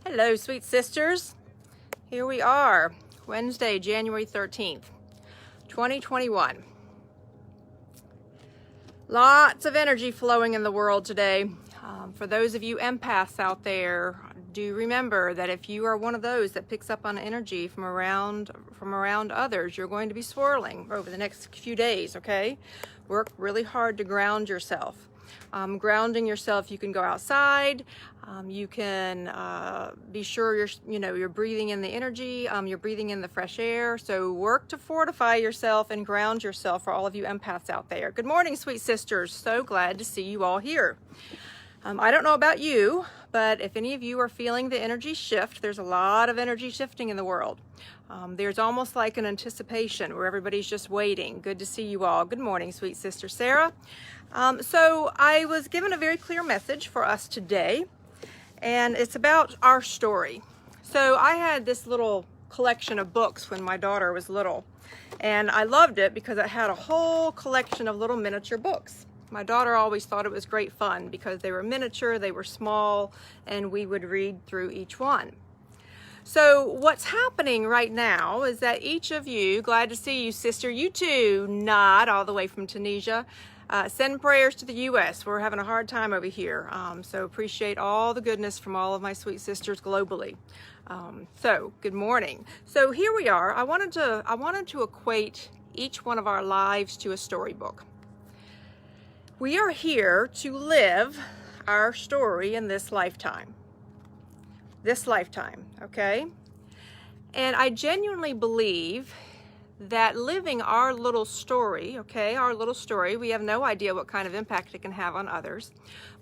Hello, sweet sisters. Here we are, Wednesday, January 13th, 2021. Lots of energy flowing in the world today. For those of you empaths out there, do remember that if you are one of those that picks up on energy from around others, you're going to be swirling over the next few days, okay? Work really hard to ground yourself. Grounding yourself, you can go outside. You can be sure you're breathing in the energy. You're breathing in the fresh air. So work to fortify yourself and ground yourself for all of you empaths out there. Good morning, sweet sisters. So glad to see you all here. I don't know about you, but if any of you are feeling the energy shift, there's a lot of energy shifting in the world. There's almost like an anticipation where everybody's just waiting. Good to see you all. Good morning, sweet sister Sarah. So I was given a very clear message for us today, and it's about our story. So I had this little collection of books when my daughter was little, and I loved it because it had a whole collection of little miniature books. My daughter always thought it was great fun because they were miniature, they were small, and we would read through each one. So what's happening right now is that each of you, glad to see you, sister, you too, not all the way from Tunisia, send prayers to the U.S. We're having a hard time over here. So appreciate all the goodness from all of my sweet sisters globally. So good morning. So here we are. I wanted to equate each one of our lives to a storybook. We are here to live our story in this lifetime. Okay? And I genuinely believe that living our little story, we have no idea what kind of impact it can have on others,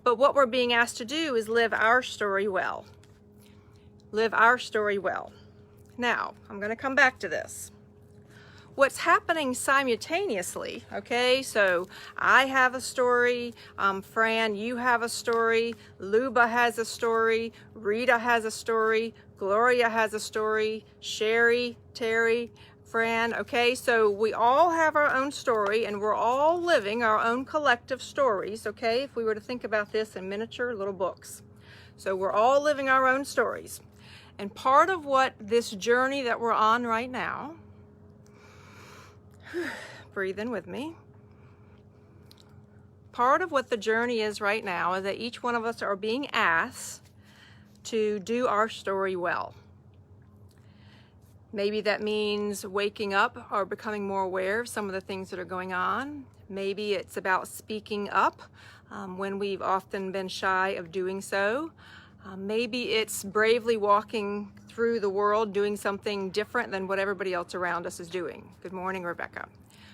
but what we're being asked to do is live our story well. Live our story well. Now, I'm going to come back to this. What's happening simultaneously, okay, so I have a story, Fran, you have a story, Luba has a story, Rita has a story, Gloria has a story, Sherry, Terry, Fran, okay, so we all have our own story and we're all living our own collective stories, okay, if we were to think about this in miniature little books. So we're all living our own stories. And part of what this journey that we're on right now, breathe in with me. Part of what the journey is right now is that each one of us are being asked to do our story well. Maybe that means waking up or becoming more aware of some of the things that are going on. Maybe it's about speaking up when we've often been shy of doing so. Maybe it's bravely walking through the world doing something different than what everybody else around us is doing. Good morning, Rebecca.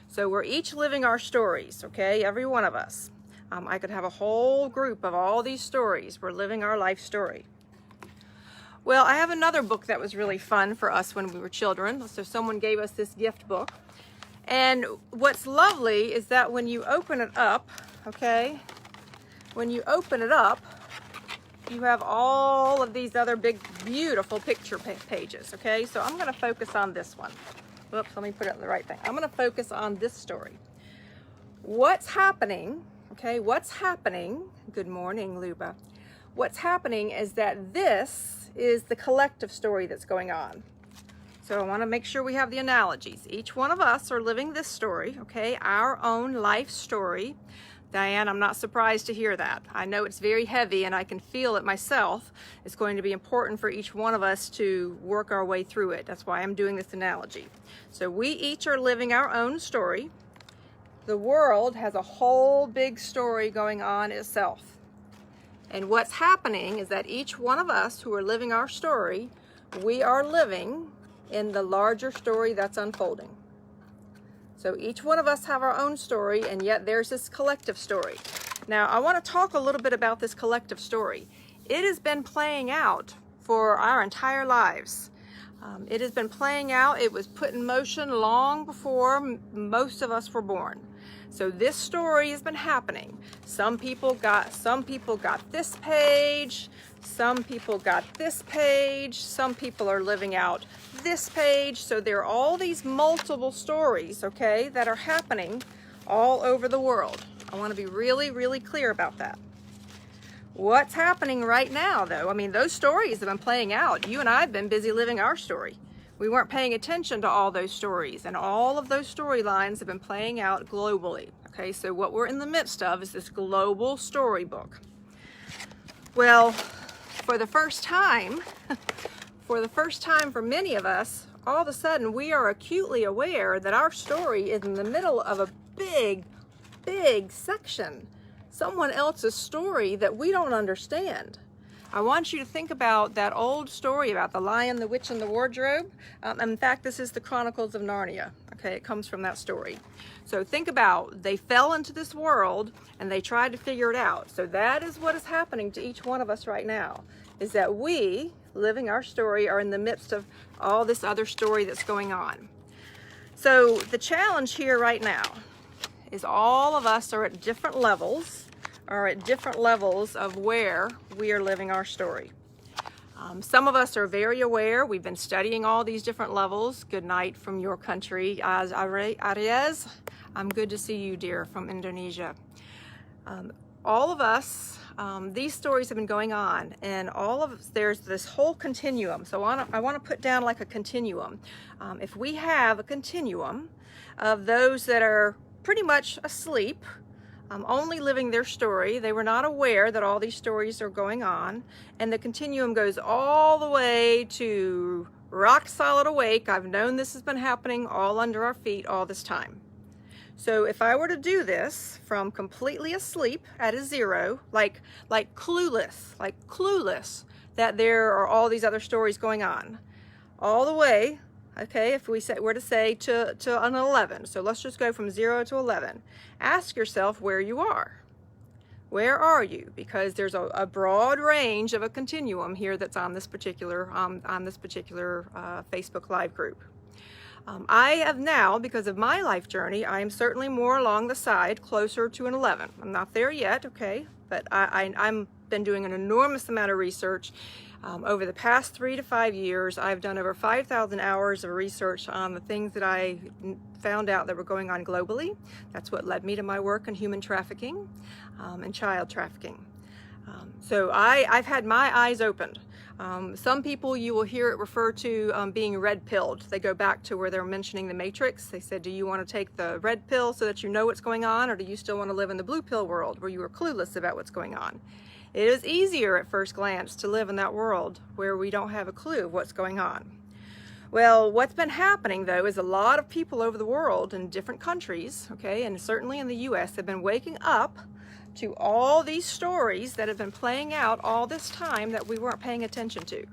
So we're each living our stories, okay? Every one of us. I could have a whole group of all these stories. We're living our life story. Well, I have another book that was really fun for us when we were children. So someone gave us this gift book. And what's lovely is that when you open it up, okay? When you open it up, you have all of these other big, beautiful picture pages, okay? So I'm gonna focus on this one. Whoops, let me put it in the right thing. I'm gonna focus on this story. What's happening, okay, good morning, Luba. What's happening is that this is the collective story that's going on. So I wanna make sure we have the analogies. Each one of us are living this story, okay? Our own life story. Diane, I'm not surprised to hear that. I know it's very heavy and I can feel it myself. It's going to be important for each one of us to work our way through it. That's why I'm doing this analogy. So we each are living our own story. The world has a whole big story going on itself. And what's happening is that each one of us who are living our story, we are living in the larger story that's unfolding. So each one of us have our own story, and yet there's this collective story. Now, I want to talk a little bit about this collective story. It has been playing out for our entire lives. It has been playing out. It was put in motion long before most of us were born. So this story has been happening. Some people got this page. Some people got this page. Some people are living out this page. So there are all these multiple stories, okay, that are happening all over the world. I want to be really, really clear about that. What's happening right now, though? I mean, those stories have been playing out. You and I have been busy living our story. We weren't paying attention to all those stories, and all of those storylines have been playing out globally. Okay, so what we're in the midst of is this global storybook. Well, for the first time for many of us, all of a sudden we are acutely aware that our story is in the middle of a big section. Someone else's story that we don't understand. I want you to think about that old story about the Lion, the Witch, and the Wardrobe. In fact, this is the Chronicles of Narnia. Okay, it comes from that story. So think about, they fell into this world and they tried to figure it out. So that is what is happening to each one of us right now, is that we, living our story, are in the midst of all this other story that's going on. So the challenge here right now is all of us are at different levels of where we are living our story. Some of us are very aware. We've been studying all these different levels. Good night from your country, Aries. I'm good to see you, dear, from Indonesia. All of us, these stories have been going on, and there's this whole continuum. So I want to put down like a continuum. If we have a continuum of those that are pretty much asleep, only living their story. They were not aware that all these stories are going on, and the continuum goes all the way to rock solid awake. I've known this has been happening all under our feet all this time. So if I were to do this from completely asleep at a zero, like clueless that there are all these other stories going on, all the way. Okay, if we were to say to an 11, so let's just go from 0 to 11. Ask yourself where you are. Where are you? Because there's a broad range of a continuum here that's on this particular Facebook Live group. I have now, because of my life journey, I am certainly more along the side, closer to an 11. I'm not there yet, okay, but I'm been doing an enormous amount of research. Over the past 3 to 5 years, I've done over 5,000 hours of research on the things that I found out that were going on globally. That's what led me to my work in human trafficking and child trafficking. So I've had my eyes opened. Some people, you will hear it referred to being red-pilled. They go back to where they're mentioning the Matrix. They said, do you want to take the red pill so that you know what's going on, or do you still want to live in the blue pill world where you are clueless about what's going on? It is easier at first glance to live in that world where we don't have a clue of what's going on. Well, what's been happening, though, is a lot of people over the world in different countries, okay, and certainly in the U.S., have been waking up to all these stories that have been playing out all this time that we weren't paying attention to.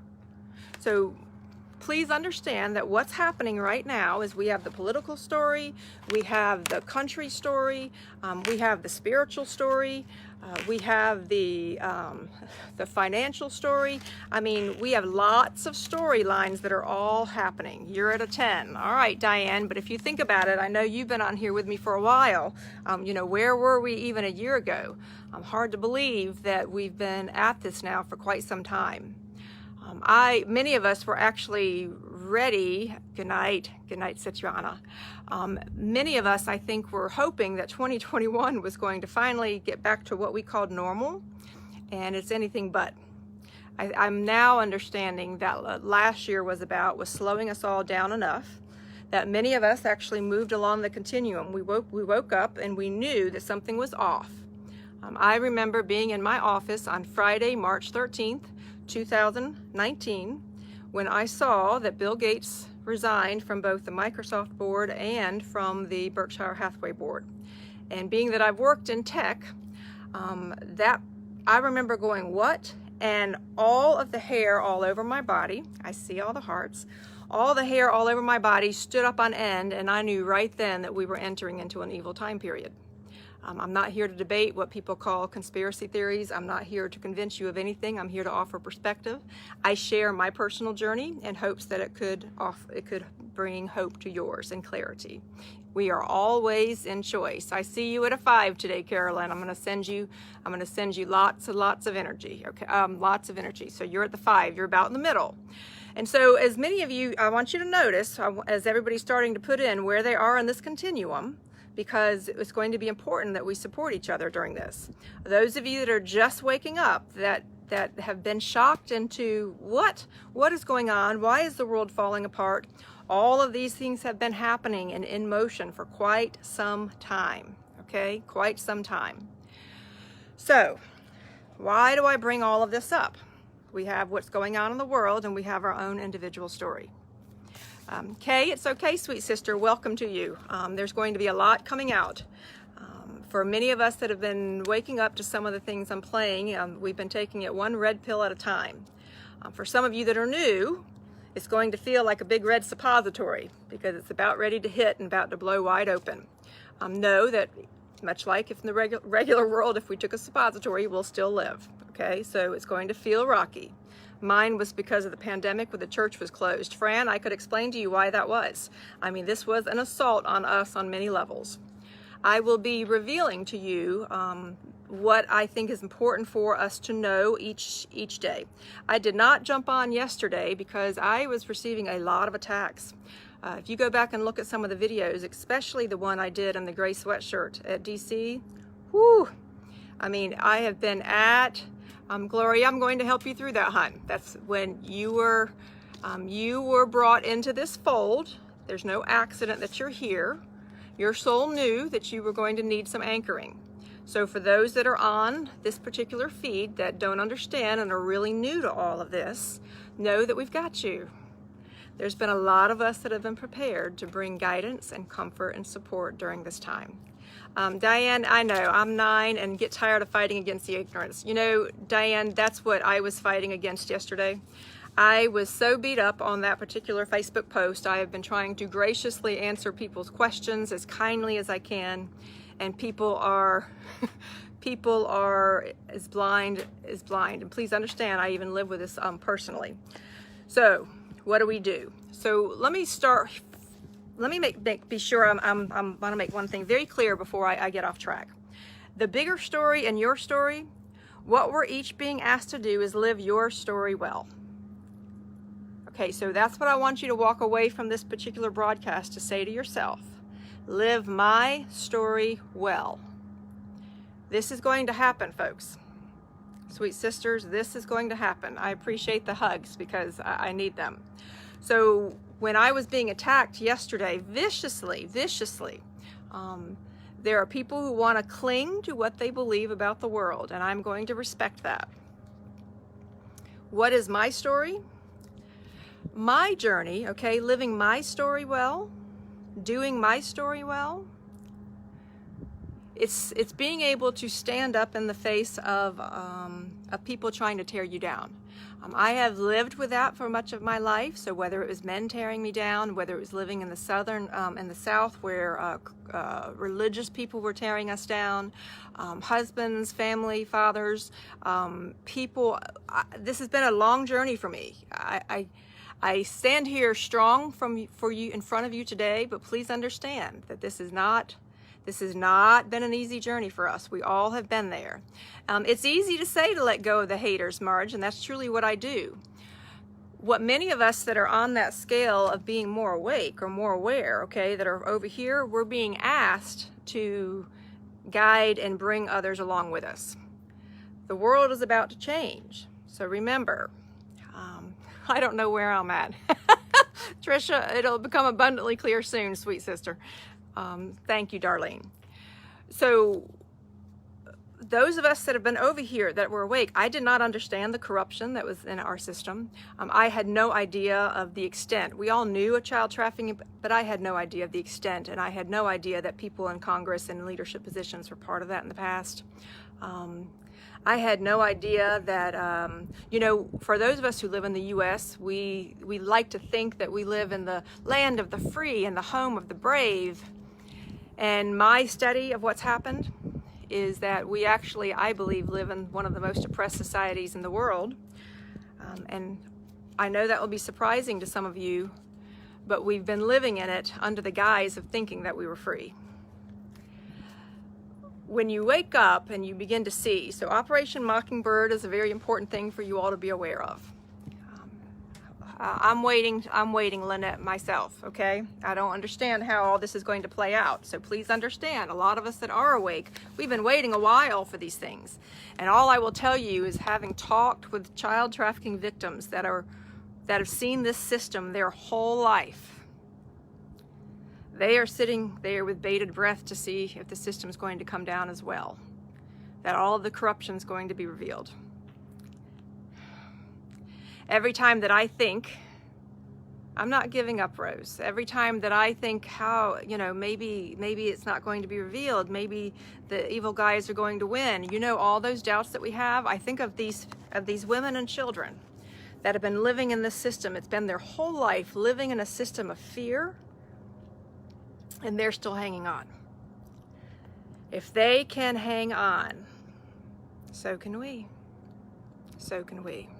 So please understand that what's happening right now is we have the political story, we have the country story, we have the spiritual story, we have the financial story. I mean, we have lots of storylines that are all happening. You're at a 10. All right, Diane, but if you think about it, I know you've been on here with me for a while. You know, where were we even a year ago? Hard to believe that we've been at this now for quite some time. Many of us were actually ready. Good night, Citrana. Many of us, I think, were hoping that 2021 was going to finally get back to what we called normal, and it's anything but. I'm now understanding that last year was slowing us all down enough that many of us actually moved along the continuum. We woke up and we knew that something was off. I remember being in my office on Friday, March 13th, 2019, when I saw that Bill Gates resigned from both the Microsoft board and from the Berkshire Hathaway board. And being that I've worked in tech, that I remember going, what? And all of the hair all over my body, I see all the hearts, all the hair all over my body stood up on end, and I knew right then that we were entering into an evil time period. I'm not here to debate what people call conspiracy theories. I'm not here to convince you of anything. I'm here to offer perspective. I share my personal journey in hopes that it could bring hope to yours and clarity. We are always in choice. I see you at a 5 today, Carolyn. I'm going to send you lots and lots of energy. Okay, lots of energy. So you're at the 5. You're about in the middle. And so, as many of you, I want you to notice as everybody's starting to put in where they are in this continuum. because it's going to be important that we support each other during this. Those of you that are just waking up, that have been shocked into what is going on, why is the world falling apart, all of these things have been happening and in motion for quite some time, okay? Quite some time. So, why do I bring all of this up? We have what's going on in the world, and we have our own individual story. Kay, it's okay, sweet sister, welcome to you. There's going to be a lot coming out. For many of us that have been waking up to some of the things I'm playing, we've been taking it one red pill at a time. For some of you that are new, it's going to feel like a big red suppository because it's about ready to hit and about to blow wide open. Know that much like if in the regular world, if we took a suppository, we'll still live, okay? So it's going to feel rocky. Mine was because of the pandemic when the church was closed. Fran, I could explain to you why that was. I mean, this was an assault on us on many levels. I will be revealing to you what I think is important for us to know each day. I did not jump on yesterday because I was receiving a lot of attacks. If you go back and look at some of the videos, especially the one I did in the gray sweatshirt at DC, whoo! I mean, I have been at Gloria, I'm going to help you through that, hon. That's when you were brought into this fold. There's no accident that you're here. Your soul knew that you were going to need some anchoring. So for those that are on this particular feed that don't understand and are really new to all of this, know that we've got you. There's been a lot of us that have been prepared to bring guidance and comfort and support during this time. Diane, I know, I'm 9 and get tired of fighting against the ignorance. You know, Diane, that's what I was fighting against yesterday. I was so beat up on that particular Facebook post. I have been trying to graciously answer people's questions as kindly as I can, and people are as blind as blind. And please understand, I even live with this personally. So, what do? So let me start. Let me be sure I'm going to make one thing very clear before I get off track. The bigger story and your story, what we're each being asked to do is live your story well. Okay, so that's what I want you to walk away from this particular broadcast to say to yourself. Live my story well. This is going to happen, folks. Sweet sisters, this is going to happen. I appreciate the hugs because I need them. So when I was being attacked yesterday viciously, there are people who want to cling to what they believe about the world, and I'm going to respect that. What is my story? My journey, okay, living my story well, doing my story well, it's being able to stand up in the face of people trying to tear you down. I have lived with that for much of my life. So whether it was men tearing me down, whether it was living in the South where religious people were tearing us down, husbands, family, fathers, people, this has been a long journey for me. I stand here strong for you in front of you today, but please understand that this has not been an easy journey for us. We all have been there. It's easy to say to let go of the haters, Marge, and that's truly what I do. What many of us that are on that scale of being more awake or more aware, okay, that are over here, we're being asked to guide and bring others along with us. The world is about to change. So remember, I don't know where I'm at. Trisha, it'll become abundantly clear soon, sweet sister. Thank you, Darlene. So those of us that have been over here that were awake, I did not understand the corruption that was in our system. I had no idea of the extent. We all knew of child trafficking, but I had no idea of the extent, and I had no idea that people in Congress and leadership positions were part of that in the past. I had no idea that, you know, for those of us who live in the U.S., we like to think that we live in the land of the free and the home of the brave. And my study of what's happened is that we actually, I believe, live in one of the most oppressed societies in the world. And I know that will be surprising to some of you, but we've been living in it under the guise of thinking that we were free. When you wake up and you begin to see, so Operation Mockingbird is a very important thing for you all to be aware of. I'm waiting, Lynette, myself, okay? I don't understand how all this is going to play out. So please understand, a lot of us that are awake, we've been waiting a while for these things. And all I will tell you is, having talked with child trafficking victims that have seen this system their whole life, they are sitting there with bated breath to see if the system is going to come down as well, that all of the corruption is going to be revealed. Every time that I think, I'm not giving up, Rose. Every time that I think how, maybe it's not going to be revealed, maybe the evil guys are going to win, all those doubts that we have, I think of these women and children that have been living in this system. It's been their whole life living in a system of fear, and they're still hanging on. If they can hang on, so can we. So can we.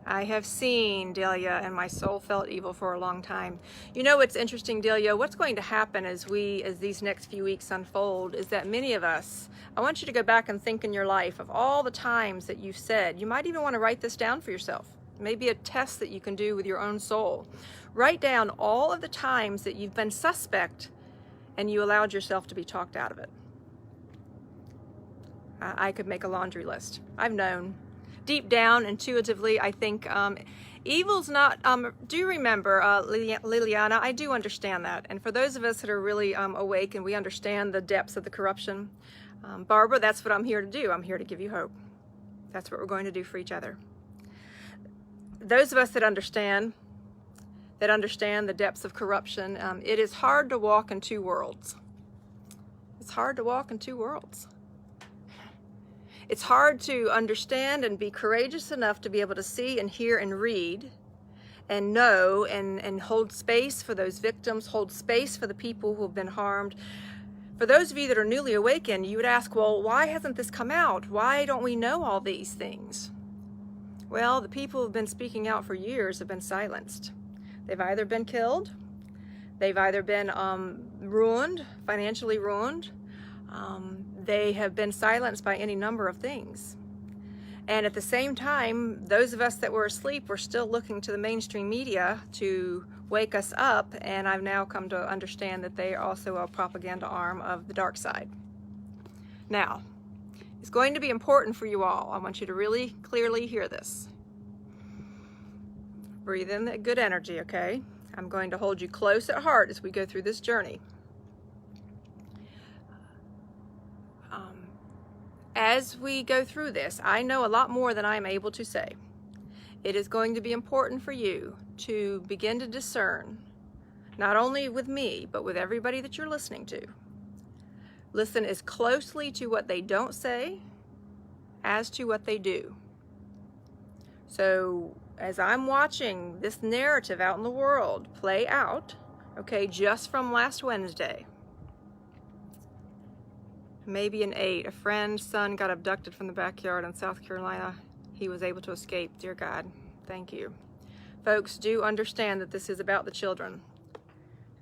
I have seen, Delia, and my soul felt evil for a long time. What's interesting, Delia, what's going to happen as these next few weeks unfold is that many of us, I want you to go back and think in your life of all the times that you've said. You might even want to write this down for yourself. Maybe a test that you can do with your own soul. Write down all of the times that you've been suspect and you allowed yourself to be talked out of it. I could make a laundry list. I've known. Deep down, intuitively, I think evil's not, do remember, Liliana, I do understand that. And for those of us that are really awake and we understand the depths of the corruption, Barbara, that's what I'm here to do. I'm here to give you hope. That's what we're going to do for each other. Those of us that understand the depths of corruption, it is hard to walk in two worlds. It's hard to walk in two worlds. It's hard to understand and be courageous enough to be able to see and hear and read and know and hold space for those victims, hold space for the people who have been harmed. For those of you that are newly awakened, you would ask, well, why hasn't this come out? Why don't we know all these things? Well, the people who have been speaking out for years have been silenced. They've either been killed, they've either been ruined, financially ruined, they have been silenced by any number of things. And at the same time, those of us that were asleep were still looking to the mainstream media to wake us up, and I've now come to understand that they are also a propaganda arm of the dark side. Now, it's going to be important for you all. I want you to really clearly hear this. Breathe in that good energy, okay? I'm going to hold you close at heart as we go through this journey. As we go through this, I know a lot more than I am able to say. It is going to be important for you to begin to discern, not only with me, but with everybody that you're listening to. Listen as closely to what they don't say as to what they do. So as I'm watching this narrative out in the world play out, okay, just from last Wednesday, maybe an 8, a friend's son got abducted from the backyard in South Carolina. He was able to escape. Dear God, thank you. Folks, do understand that this is about the children.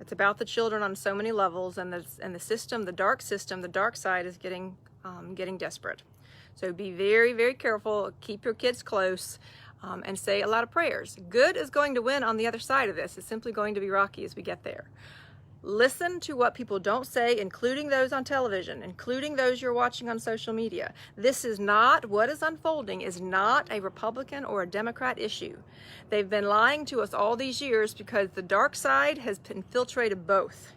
It's about the children on so many levels, and the system, the dark side is getting desperate. So be very, very careful. Keep your kids close, and say a lot of prayers. Good is going to win on the other side of this. It's simply going to be rocky as we get there. Listen to what people don't say, including those on television, including those you're watching on social media. This is not, what is unfolding is not a Republican or a Democrat issue. They've been lying to us all these years because the dark side has infiltrated both.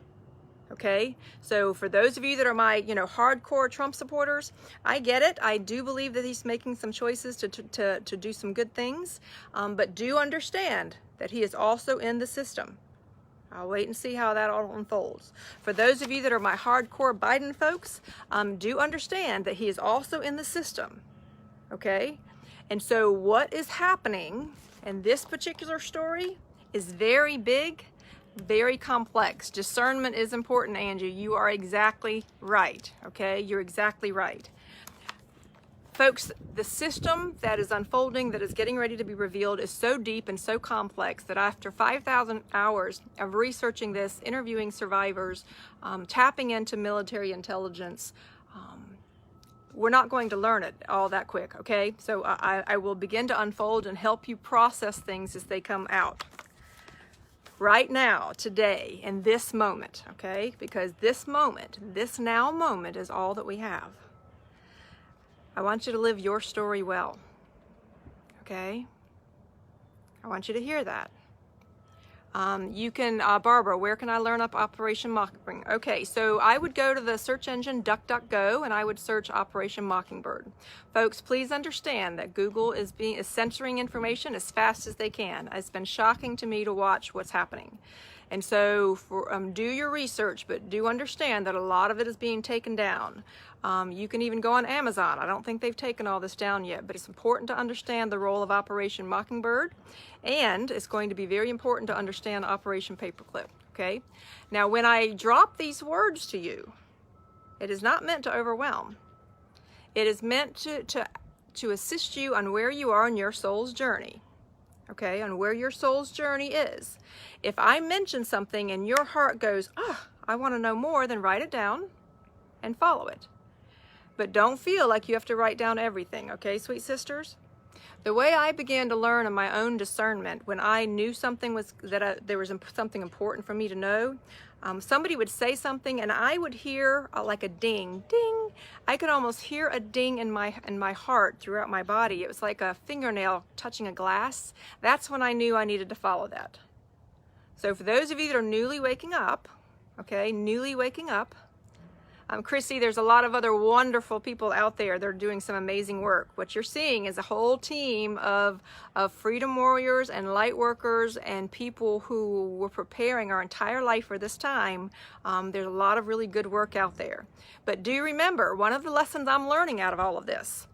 Okay? So for those of you that are my, hardcore Trump supporters, I get it. I do believe that he's making some choices to do some good things, but do understand that he is also in the system. I'll wait and see how that all unfolds. For those of you that are my hardcore Biden folks, do understand that he is also in the system, okay? And so what is happening in this particular story is very big, very complex. Discernment is important, Angie. You are exactly right, okay? You're exactly right. Folks, the system that is unfolding, that is getting ready to be revealed, is so deep and so complex that after 5,000 hours of researching this, interviewing survivors, tapping into military intelligence, we're not going to learn it all that quick, okay? So I will begin to unfold and help you process things as they come out. Right now, today, in this moment, okay? Because this moment, this now moment is all that we have. I want you to live your story well, okay? I want you to hear that. You can, Barbara, where can I learn up Operation Mockingbird? Okay, so I would go to the search engine DuckDuckGo and I would search Operation Mockingbird. Folks, please understand that Google is censoring information as fast as they can. It's been shocking to me to watch what's happening. And so do your research, but do understand that a lot of it is being taken down. You can even go on Amazon. I don't think they've taken all this down yet, but it's important to understand the role of Operation Mockingbird, and it's going to be very important to understand Operation Paperclip, okay? Now, when I drop these words to you, it is not meant to overwhelm. It is meant to assist you on where you are in your soul's journey, okay, on where your soul's journey is. If I mention something and your heart goes, I want to know more, then write it down and follow it. But don't feel like you have to write down everything, okay, sweet sisters? The way I began to learn in my own discernment, when I knew something was, there was something important for me to know, somebody would say something and I would hear like a ding, ding. I could almost hear a ding in my heart throughout my body. It was like a fingernail touching a glass. That's when I knew I needed to follow that. So for those of you that are newly waking up, okay, newly waking up, Chrissy, there's a lot of other wonderful people out there that are doing some amazing work. What you're seeing is a whole team of freedom warriors and light workers and people who were preparing our entire life for this time. There's a lot of really good work out there. But do remember, one of the lessons I'm learning out of all of this,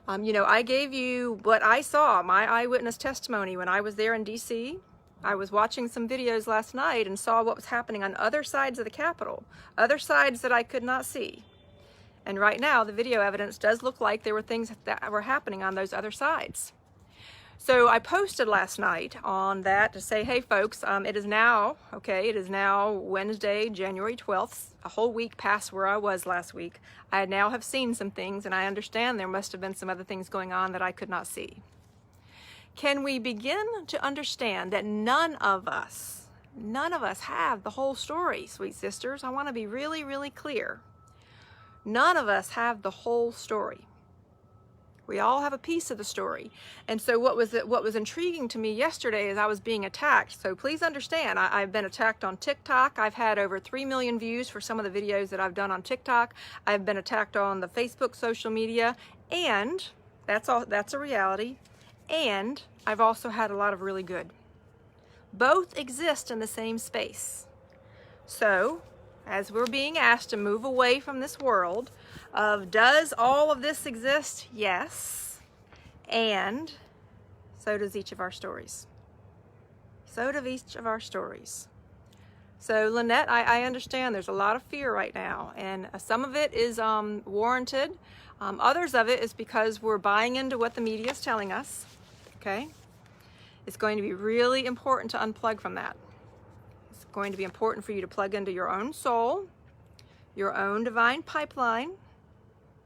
you know, I gave you what I saw, my eyewitness testimony when I was there in DC. I was watching some videos last night and saw what was happening on other sides of the Capitol, other sides that I could not see. And right now, the video evidence does look like there were things that were happening on those other sides. So I posted last night on that to say, hey folks, it is now Wednesday, January 12th, a whole week past where I was last week. I now have seen some things and I understand there must have been some other things going on that I could not see. Can we begin to understand that none of us have the whole story, sweet sisters? I want to be really, really clear. None of us have the whole story. We all have a piece of the story. And so what was intriguing to me yesterday is I was being attacked. So please understand, I've been attacked on TikTok. I've had over 3 million views for some of the videos that I've done on TikTok. I've been attacked on the Facebook social media, and that's a reality. And I've also had a lot of really good. Both exist in the same space. So, as we're being asked to move away from this world of, does all of this exist? Yes. And so does each of our stories. So do each of our stories. So, Lynette, I understand there's a lot of fear right now, and some of it is warranted. Others of it is because we're buying into what the media is telling us. Okay? It's going to be really important to unplug from that. It's going to be important for you to plug into your own soul, your own divine pipeline.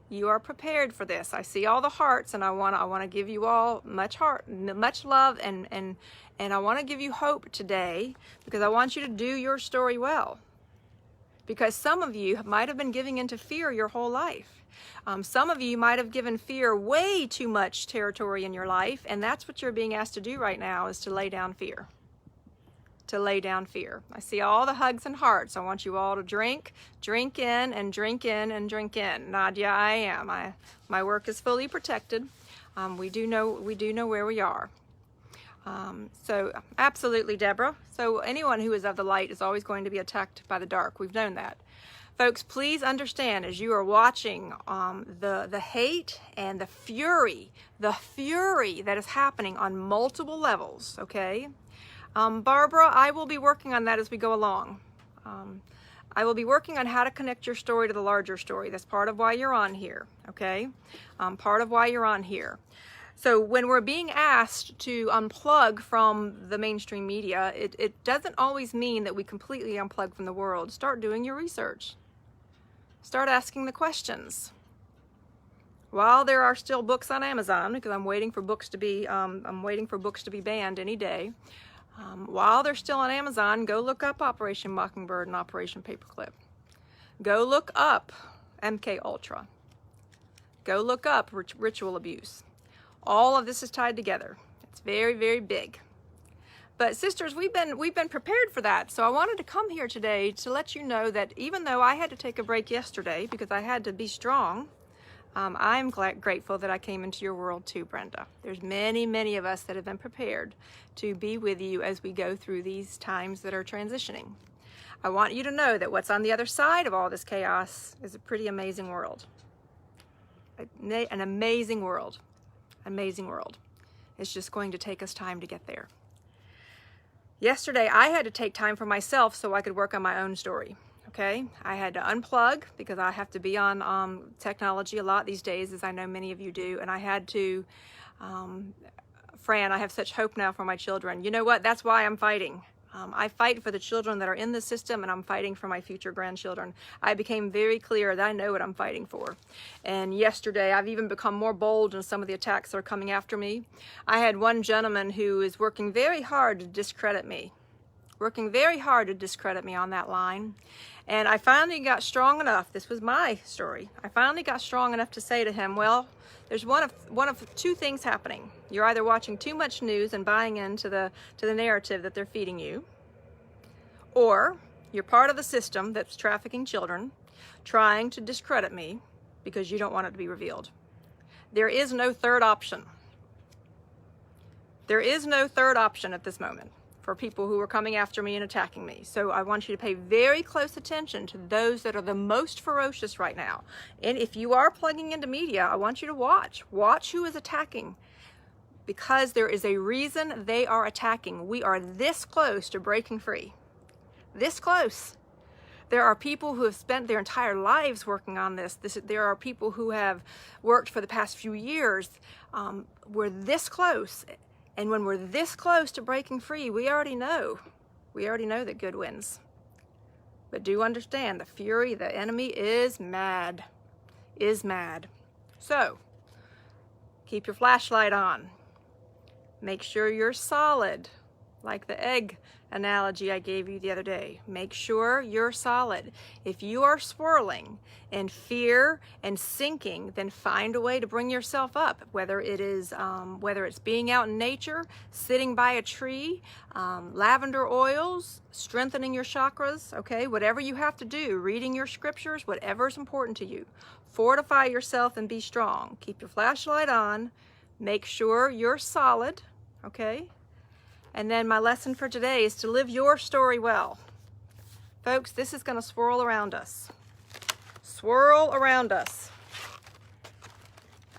You are prepared for this. I see all the hearts, and I want to give you all much love, and I want to give you hope today, because I want you to do your story well. Because some of you might have been giving into fear your whole life. Some of you might have given fear way too much territory in your life, and that's what you're being asked to do right now, is to lay down fear. To lay down fear. I see all the hugs and hearts. I want you all to drink in, and drink in, and drink in. Nadia, I am. My work is fully protected. We do know where we are. So absolutely, Deborah. So anyone who is of the light is always going to be attacked by the dark. We've known that. Folks, please understand, as you are watching the hate and the fury that is happening on multiple levels, okay? Barbara, I will be working on that as we go along. I will be working on how to connect your story to the larger story. That's part of why you're on here, okay? Part of why you're on here. So when we're being asked to unplug from the mainstream media, it doesn't always mean that we completely unplug from the world. Start doing your research. Start asking the questions. While there are still books on Amazon, because I'm waiting for books to be banned any day. While they're still on Amazon, go look up Operation Mockingbird and Operation Paperclip. Go look up MK Ultra. Go look up ritual abuse. All of this is tied together. It's very, very big. But sisters, we've been prepared for that. So I wanted to come here today to let you know that even though I had to take a break yesterday because I had to be strong, I'm grateful that I came into your world too, Brenda. There's many, many of us that have been prepared to be with you as we go through these times that are transitioning. I want you to know that what's on the other side of all this chaos is a pretty amazing world. An amazing world. Amazing world. It's just going to take us time to get there. Yesterday, I had to take time for myself so I could work on my own story. Okay, I had to unplug because I have to be on technology a lot these days, as I know many of you do, and I had to, Fran, I have such hope now for my children. You know what? That's why I'm fighting. I fight for the children that are in the system, and I'm fighting for my future grandchildren. I became very clear that I know what I'm fighting for. And yesterday, I've even become more bold in some of the attacks that are coming after me. I had one gentleman who is working very hard to discredit me. Working very hard to discredit me on that line. And I finally got strong enough, this was my story, I finally got strong enough to say to him, well, there's one of two things happening. You're either watching too much news and buying into the narrative that they're feeding you, or you're part of the system that's trafficking children, trying to discredit me because you don't want it to be revealed. There is no third option. There is no third option at this moment for people who are coming after me and attacking me. So I want you to pay very close attention to those that are the most ferocious right now. And if you are plugging into media, I want you to watch who is attacking, because there is a reason they are attacking. We are this close to breaking free. This close. There are people who have spent their entire lives working on this. There are people who have worked for the past few years. We're this close. And when we're this close to breaking free, we already know that good wins. But do understand, the fury, the enemy is mad, So, keep your flashlight on. Make sure you're solid, like the egg analogy I gave you the other day. Make sure you're solid. If you are swirling in fear and sinking, then find a way to bring yourself up, whether it's being out in nature, sitting by a tree, lavender oils, strengthening your chakras, okay? Whatever you have to do, reading your scriptures, whatever is important to you. Fortify yourself and be strong. Keep your flashlight on. Make sure you're solid, okay? And then my lesson for today is to live your story well. Folks, this is going to swirl around us. Swirl around us.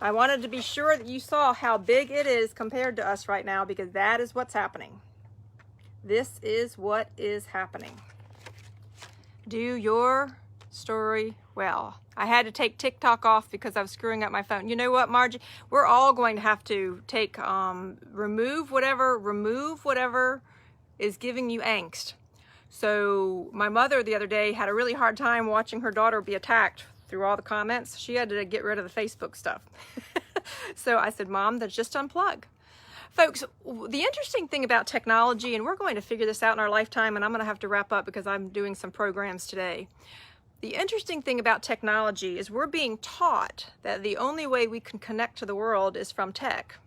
I wanted to be sure that you saw how big it is compared to us right now, because that is what's happening. This is what is happening. Do your story well. I had to take TikTok off because I was screwing up my phone. You know what, Margie? We're all going to have to take, remove whatever is giving you angst. So my mother the other day had a really hard time watching her daughter be attacked through all the comments. She had to get rid of the Facebook stuff. So I said, Mom, then just unplug. Folks, the interesting thing about technology, and we're going to figure this out in our lifetime, and I'm going to have to wrap up because I'm doing some programs today. The interesting thing about technology is we're being taught that the only way we can connect to the world is from tech,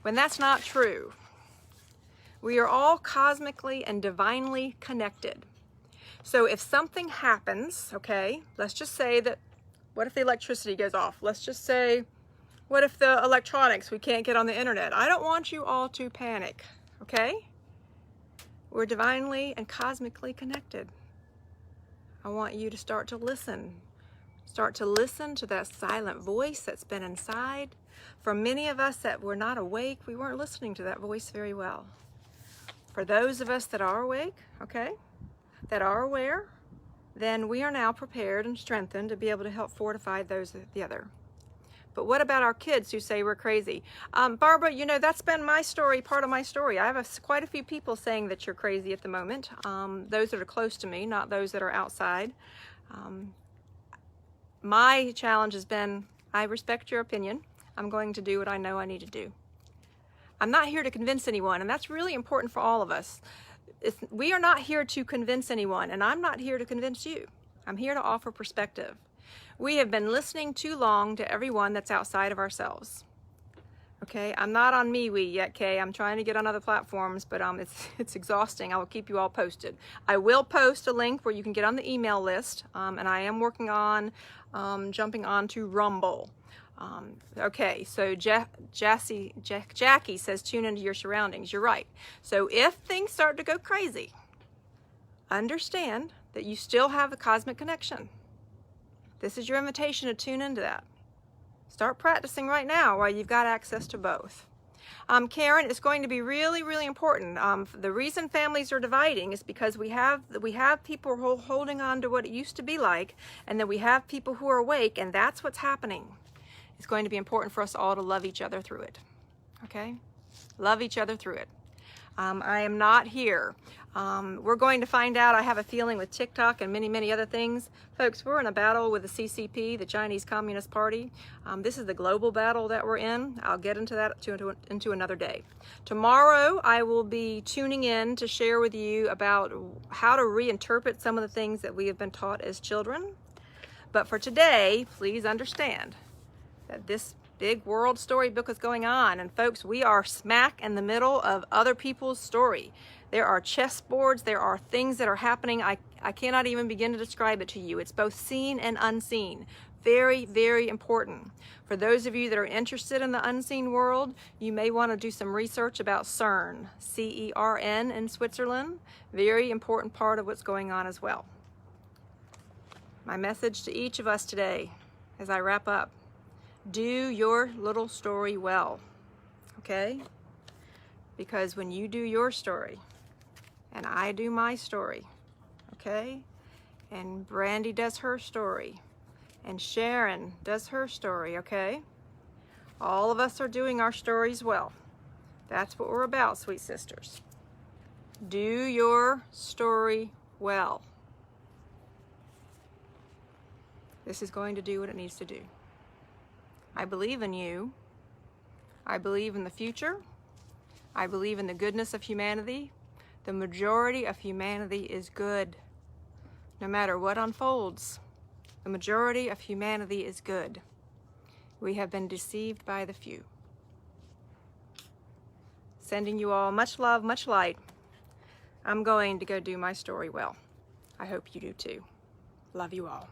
when that's not true. We are all cosmically and divinely connected. So if something happens, okay, let's just say that, what if the electricity goes off? Let's just say, what if the electronics, we can't get on the internet? I don't want you all to panic, okay? We're divinely and cosmically connected. I want you to start to listen. Start to listen to that silent voice that's been inside. For many of us that were not awake, we weren't listening to that voice very well. For those of us that are awake, okay, that are aware, then we are now prepared and strengthened to be able to help fortify those of the other. But what about our kids who say we're crazy? Barbara, you know, that's been my story, part of my story. I have quite a few people saying that you're crazy at the moment. Those that are close to me, not those that are outside. My challenge has been, I respect your opinion. I'm going to do what I know I need to do. I'm not here to convince anyone, and that's really important for all of us. We are not here to convince anyone, and I'm not here to convince you. I'm here to offer perspective. We have been listening too long to everyone that's outside of ourselves. Okay, I'm not on MeWe yet, Kay. I'm trying to get on other platforms, but it's exhausting. I will keep you all posted. I will post a link where you can get on the email list, and I am working on jumping on to Rumble. Okay, so Jackie says tune into your surroundings. You're right. So if things start to go crazy, understand that you still have the cosmic connection. This is your invitation to tune into that. Start practicing right now while you've got access to both. Karen, it's going to be really, really important. The reason families are dividing is because we have people holding on to what it used to be like, and then we have people who are awake, and that's what's happening. It's going to be important for us all to love each other through it. Okay? Love each other through it. I am not here. We're going to find out, I have a feeling, with TikTok and many, many other things. Folks, we're in a battle with the CCP, the Chinese Communist Party. This is the global battle that we're in. I'll get into that into another day. Tomorrow, I will be tuning in to share with you about how to reinterpret some of the things that we have been taught as children. But for today, please understand that this big world storybook is going on, and folks, we are smack in the middle of other people's story. There are chessboards, there are things that are happening. I cannot even begin to describe it to you. It's both seen and unseen. Very, very important. For those of you that are interested in the unseen world, you may want to do some research about CERN, C-E-R-N, in Switzerland. Very important part of what's going on as well. My message to each of us today as I wrap up: do your little story well, okay? Because when you do your story, and I do my story, okay? And Brandy does her story, and Sharon does her story, okay? All of us are doing our stories well. That's what we're about, sweet sisters. Do your story well. This is going to do what it needs to do. I believe in you. I believe in the future. I believe in the goodness of humanity. The majority of humanity is good. No matter what unfolds, the majority of humanity is good. We have been deceived by the few. Sending you all much love, much light. I'm going to go do my story well. I hope you do too. Love you all.